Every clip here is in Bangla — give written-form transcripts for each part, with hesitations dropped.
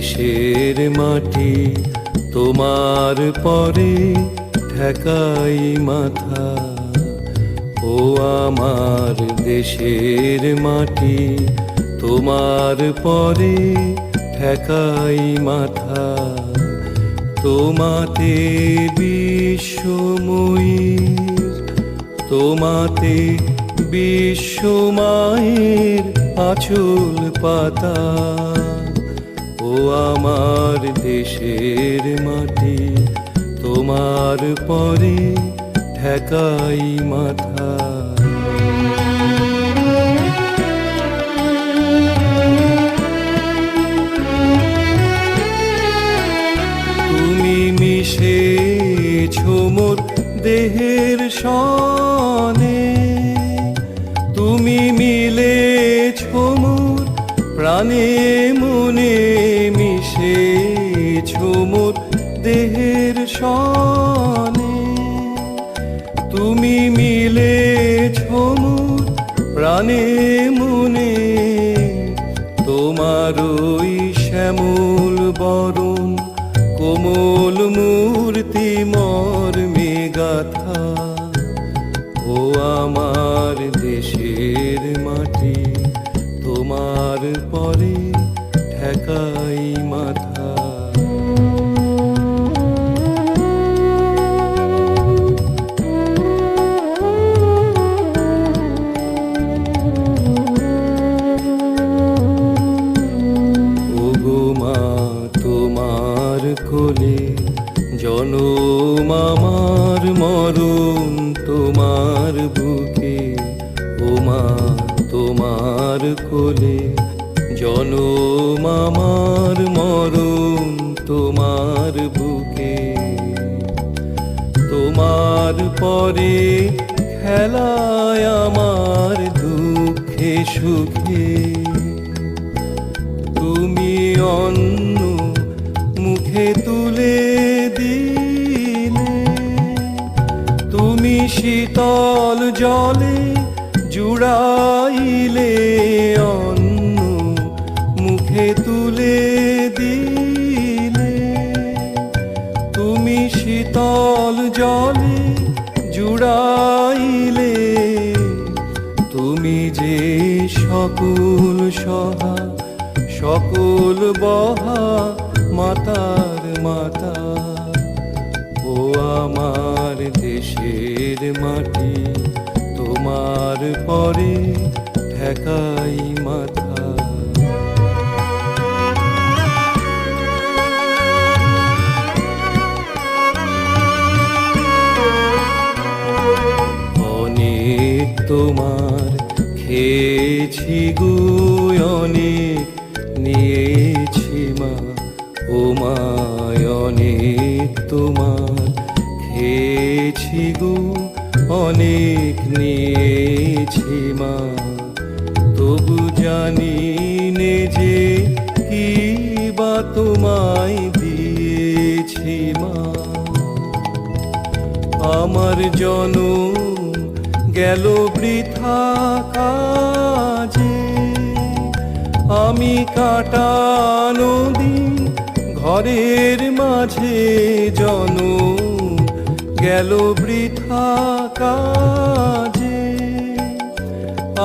দেশের মাটি তোমার পরে ঠেকাই মাথা। ও আমার দেশের মাটি তোমার পরে ঠেকাই মাথা। তোমাতে বিশ্বময়ীর, তোমাতে বিশ্বমায়ের আঁচল পাতা। ও আমার দেশের মাটি তোমার পরে ঠেকাই মাথা। তুমি মিশেছো মোর দেহের সনে, তুমি মিলেছো মোর প্রাণে মনে। মিশেছো মোর দেহের সনে, তুমি মিলেছো মোর প্রাণে মনে। তোমার ওই শ্যামল বরণ কোমল মূর্তি মর্মে গাথা। ও আমার দেশের মাটি তোমার পরে ঠেকাই মাথা। কোলে জনম আমার মরণ তোমার বুকে। ও মা তোমার কোলে জনম আমার মরণ তোমার বুকে। তোমার পরে খেলায় আমার দুঃখে সুখে। তুমি অন্য মুখে তুলে দিলে, তুমি শীতল জলে জুড়াইলে। অন্য মুখে তুলে দিলে, তুমি শীতল জলে জুড়াইলে। তুমি যে সকল সহা সকল বহা মাতার মাতা। ও আমার দেশের মাটি তোমার পরে ঠেকাই মাথা। অনেক তোমার খেয়েছি গো, অনেক নিয়েছি মা। ও মা অনেক তোমার খেয়েছি গো, অনেক নিয়েছি মা। তবু জানি নে যে কি বা তোমায় দিয়েছি মা। আমার জনম গেল বৃথা কাজে, আমি কাটানো দিন ঘরের মাঝে। জনম গেল বৃথা কাজে,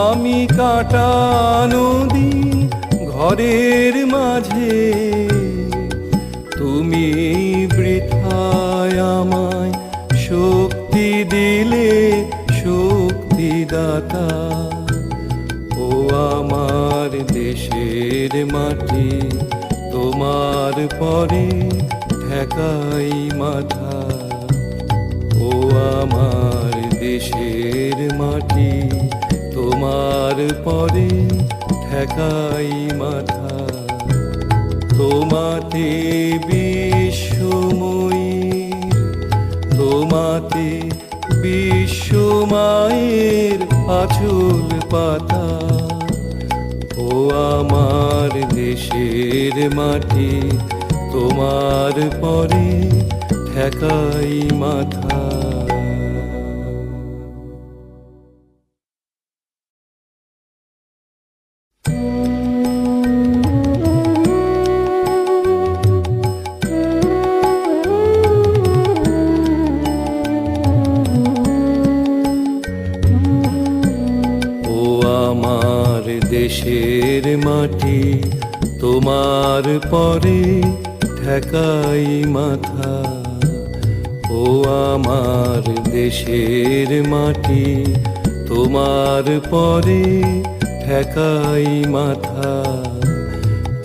আমি কাটানো দিন ঘরের মাঝে। তুমি বৃথায় আমায় শক্তি দিলে, শক্তিদাতা। ও আমার দেশের মাটি তোমার পরে ঠেকাই মাথা। ও আমার দেশের মাটি তোমার পরে ঠেকাই মাথা। তোমাতে বিশ্বময়ীর, তোমাতে বিশ্বমায়ের আঁচল পাতা। ও আমার দেশের মাটি তোমার পরে ঠেকাই মাথা। তোমার পরে ঠেকাই মাথা। ও আমার দেশের মাটি, তোমার পরে ঠেকাই মাথা।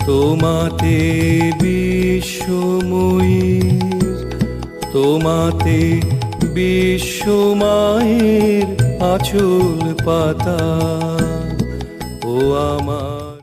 তোমাতে বিশ্বময়ীর, তোমাতে বিশ্বমায়ের আঁচল পাতা। ও